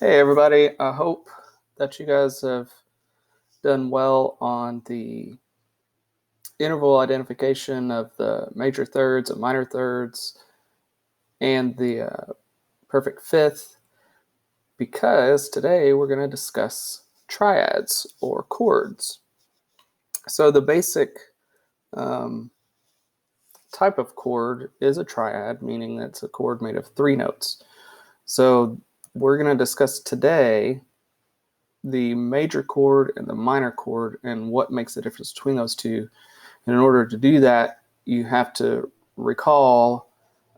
Hey everybody, I hope that you guys have done well on the interval identification of the major thirds and minor thirds and the perfect fifth, because today we're going to discuss triads or chords. So the basic type of chord is a triad, meaning that's a chord made of 3 notes. So we're going to discuss today the major chord and the minor chord and what makes the difference between those two. And in order to do that, you have to recall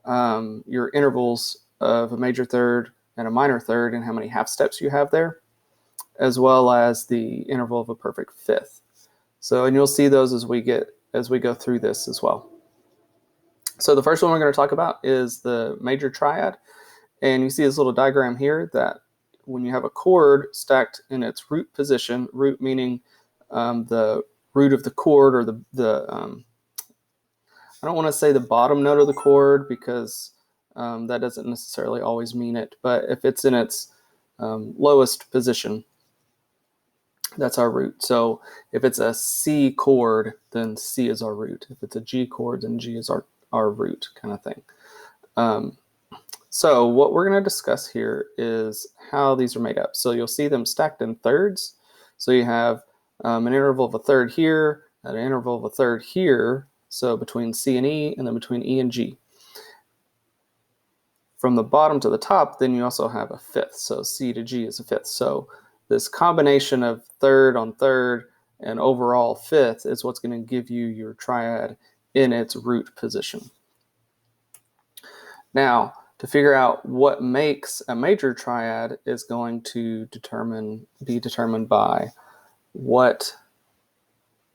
your intervals of a major third and a minor third and how many half steps you have there, as well as the interval of a perfect fifth. So, and you'll see those as we go through this as well. So the first one we're going to talk about is the major triad. And you see this little diagram here that when you have a chord stacked in its root position, root meaning the root of the chord, or I don't want to say the bottom note of the chord, because that doesn't necessarily always mean it, but if it's in its lowest position, that's our root. So if it's a C chord, then C is our root. If it's a G chord, then G is our root, kind of thing. So what we're going to discuss here is how these are made up. So you'll see them stacked in thirds. So you have an interval of a third here, an interval of a third here, so between C and E, and then between E and G. From the bottom to the top, then you also have a fifth. So C to G is a fifth. So this combination of third on third and overall fifth is what's going to give you your triad in its root position. Now, to figure out what makes a major triad is going to be determined by what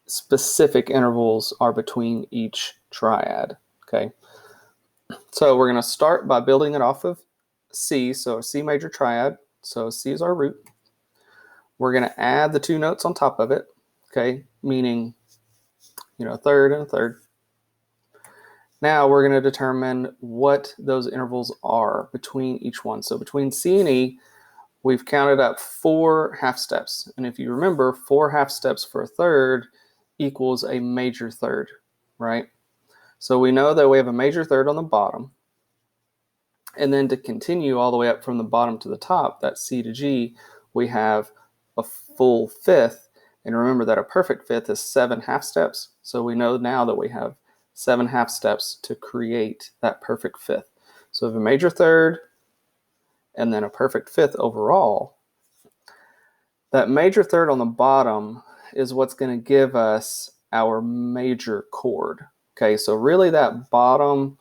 specific intervals are between each triad. Okay, so we're going to start by building it off of C, so a C major triad. So C is our root. We're going to add the 2 notes on top of it, okay, meaning, a third and a third. Now we're going to determine what those intervals are between each one. So between C and E, we've counted up 4 half steps. And if you remember, 4 half steps for a third equals a major third, right? So we know that we have a major third on the bottom. And then to continue all the way up from the bottom to the top, that C to G, we have a full fifth. And remember that a perfect fifth is 7 half steps. So we know now that we have 7 half steps to create that perfect fifth. So we have a major third and then a perfect fifth overall. That major third on the bottom is what's going to give us our major chord. Okay, so really that bottom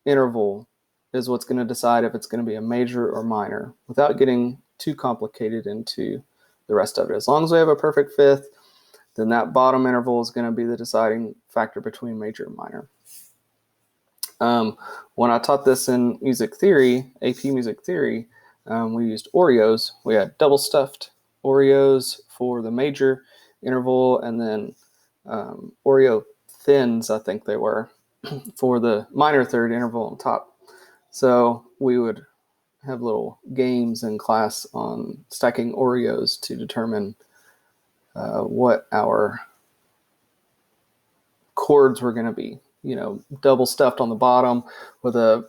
interval is what's going to decide if it's going to be a major or minor, without getting too complicated into the rest of it. As long as we have a perfect fifth, then that bottom interval is going to be the deciding factor between major and minor. When I taught this in music theory, AP music theory, we used Oreos. We had double stuffed Oreos for the major interval, and then Oreo thins, I think they were, for the minor third interval on top. So we would have little games in class on stacking Oreos to determine what our chords were going to be. Double stuffed on the bottom with a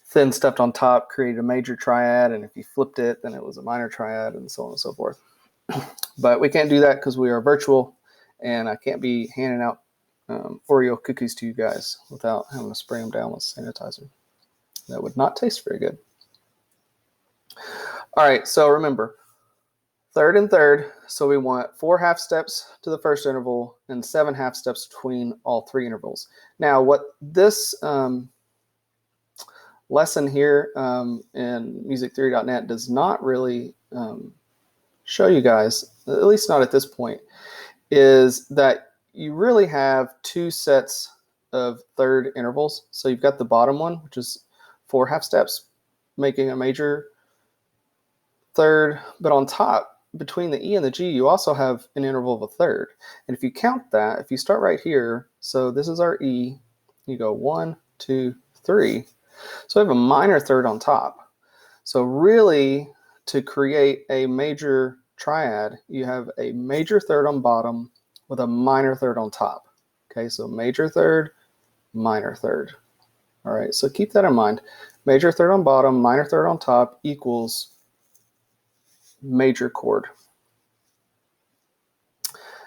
thin stuffed on top created a major triad, and if you flipped it, then it was a minor triad, and so on and so forth. But we can't do that because we are virtual, and I can't be handing out Oreo cookies to you guys without having to spray them down with sanitizer. That would not taste very good. All right, so remember, third and third, so we want 4 half steps to the first interval and 7 half steps between all 3 intervals. Now, what this lesson here in musictheory.net does not really show you guys, at least not at this point, is that you really have 2 sets of third intervals. So you've got the bottom one, which is 4 half steps, making a major third, but on top, between the E and the G, you also have an interval of a third. And if you count that, if you start right here, so this is our E, you go 1, 2, 3. So we have a minor third on top. So really, to create a major triad, you have a major third on bottom with a minor third on top. Okay, so major third, minor third. All right, so keep that in mind. Major third on bottom, minor third on top equals major chord.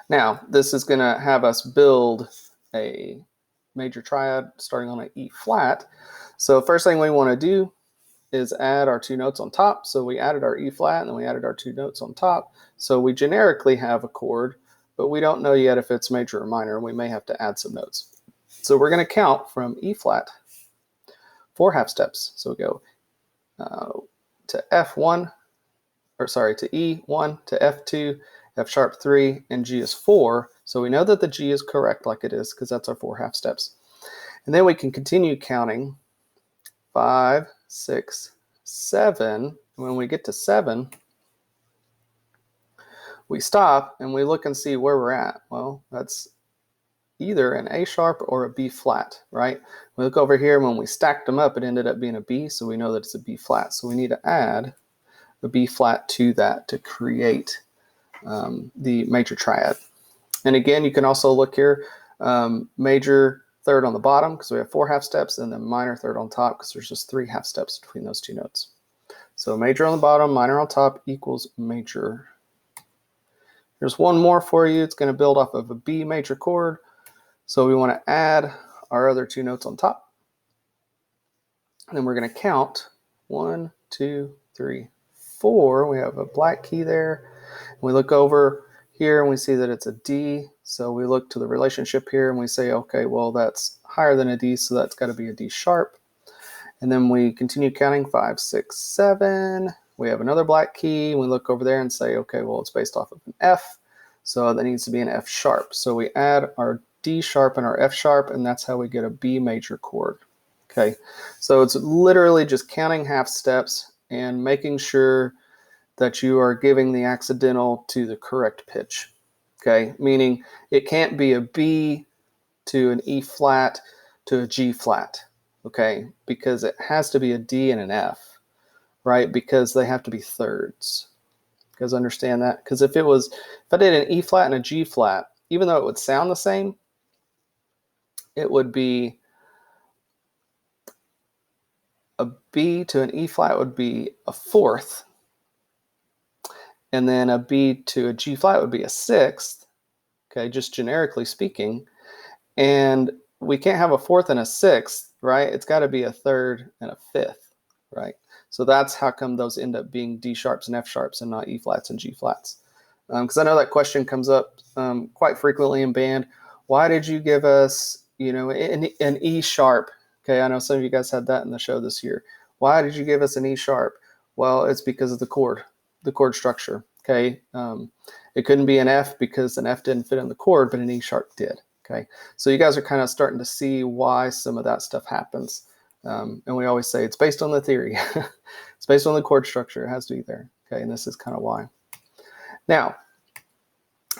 Now, this is going to have us build a major triad starting on an E flat. So first thing we want to do is add our two notes on top. So we added our E flat and then we added our two notes on top. So we generically have a chord, but we don't know yet if it's major or minor. We may have to add some notes. So we're going to count from E flat 4 half steps. So we go to F1, or sorry, to E1, to F2, F sharp 3, and G is 4. So we know that the G is correct like it is because that's our 4 half steps. And then we can continue counting 5, 6, 7. When we get to 7, we stop and we look and see where we're at. Well, that's either an A sharp or a B flat, right? We look over here, and when we stacked them up, it ended up being a B, so we know that it's a B flat. So we need to add a B flat to that to create the major triad. And again, you can also look here, major third on the bottom because we have 4 half steps, and then minor third on top because there's just 3 half steps between those two notes. So major on the bottom, minor on top equals major. There's one more for you. It's going to build off of a B major chord. So we want to add our other two notes on top. And then we're going to count 1, 2, 3, 4. We have a black key there. We look over here and we see that it's a D. So we look to the relationship here and we say, okay, well, that's higher than a D, so that's got to be a D sharp. And then we continue counting 5, 6, 7. We have another black key. We look over there and say, okay, well, it's based off of an F. So that needs to be an F sharp. So we add our D sharp and our F sharp, and that's how we get a B major chord. Okay, so it's literally just counting half steps and making sure that you are giving the accidental to the correct pitch. Okay, meaning it can't be a B to an E flat to a G flat. Okay, because it has to be a D and an F, right? Because they have to be thirds. You guys understand that? Because if I did an E flat and a G flat, even though it would sound the same, it would be a B to an E flat would be a fourth, and then a B to a G flat would be a sixth, okay, just generically speaking. And we can't have a fourth and a sixth, right? It's got to be a third and a fifth, right? So that's how come those end up being D sharps and F sharps and not E flats and G flats. Because I know that question comes up quite frequently in band. Why did you give us, an E sharp? Okay, I know some of you guys had that in the show this year. Why did you give us an E sharp? Well, it's because of the chord structure. Okay, it couldn't be an F because an F didn't fit in the chord, but an E sharp did. Okay, so you guys are kind of starting to see why some of that stuff happens. And we always say it's based on the theory. It's based on the chord structure. It has to be there. Okay, and this is kind of why. Now,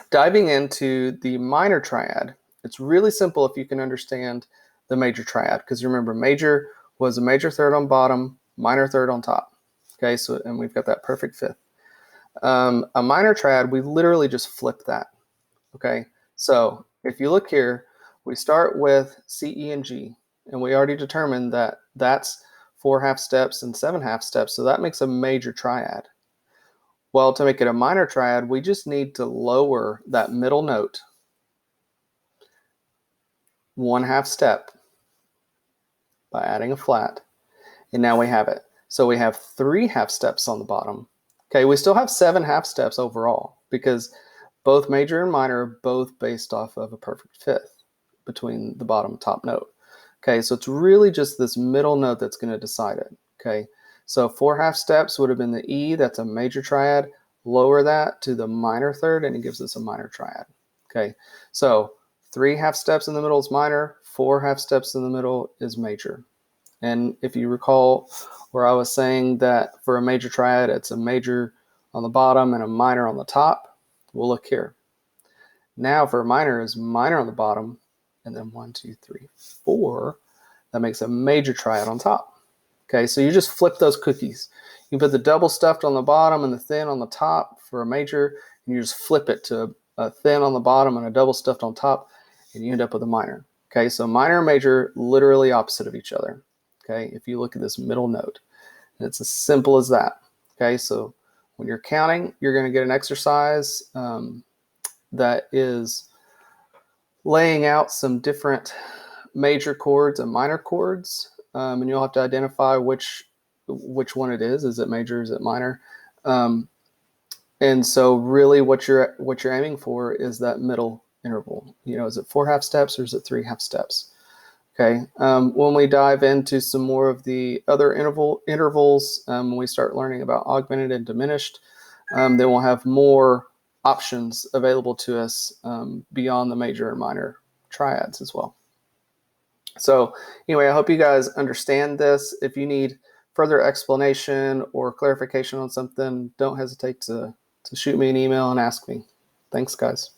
diving into the minor triad, it's really simple if you can understand the major triad, because remember, major was a major third on bottom, minor third on top. Okay, so and we've got that perfect fifth. A minor triad, we literally just flip that. Okay, so if you look here, we start with C, E, and G, and we already determined that that's 4 half steps and 7 half steps, so that makes a major triad. Well, to make it a minor triad, we just need to lower that middle note 1 half step by adding a flat, and now we have it. So we have 3 half steps on the bottom. Okay, we still have 7 half steps overall because both major and minor are both based off of a perfect fifth between the bottom and top note. Okay, so it's really just this middle note that's going to decide it. Okay, so 4 half steps would have been the E, that's a major triad. Lower that to the minor third, and it gives us a minor triad. Okay, so 3 half steps in the middle is minor, 4 half steps in the middle is major. And if you recall where I was saying that for a major triad, it's a major on the bottom and a minor on the top, we'll look here. Now for a minor is minor on the bottom, and then 1, 2, 3, 4. That makes a major triad on top. Okay, so you just flip those cookies. You put the double stuffed on the bottom and the thin on the top for a major, and you just flip it to a thin on the bottom and a double stuffed on top, and you end up with a minor. Okay, so minor and major literally opposite of each other. Okay, if you look at this middle note, and it's as simple as that. Okay, so when you're counting, you're going to get an exercise that is laying out some different major chords and minor chords, and you'll have to identify which one it is. Is it major? Is it minor? And so really what you're aiming for is that middle interval. You know, is it 4 half steps or is it 3 half steps? Okay. When we dive into some more of the other intervals, when we start learning about augmented and diminished, then we'll have more options available to us beyond the major and minor triads as well. So anyway, I hope you guys understand this. If you need further explanation or clarification on something, don't hesitate to shoot me an email and ask me. Thanks, guys.